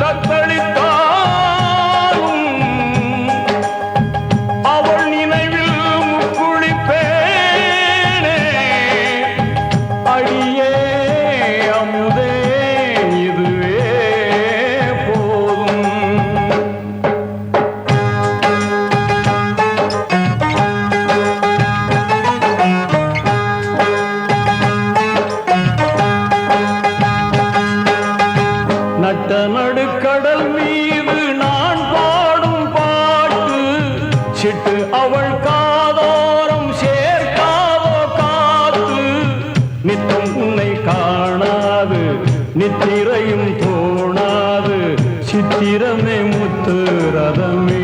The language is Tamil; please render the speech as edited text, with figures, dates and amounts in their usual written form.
தத்தளித்தாலும் அவள் நினைவில் முக்குளிப்பேனே அடியே அமுதே இதுவே போதும். நட்ட நடுக்கடல் மீது நான் பாடும் பாட்டு சிட்டு அவள் காதோரம் சேர்க்காதோ காத்து நித்தம் உன்னை காணாது நித்திரையும் தோணாது சித்திரமே முத்து ரதமே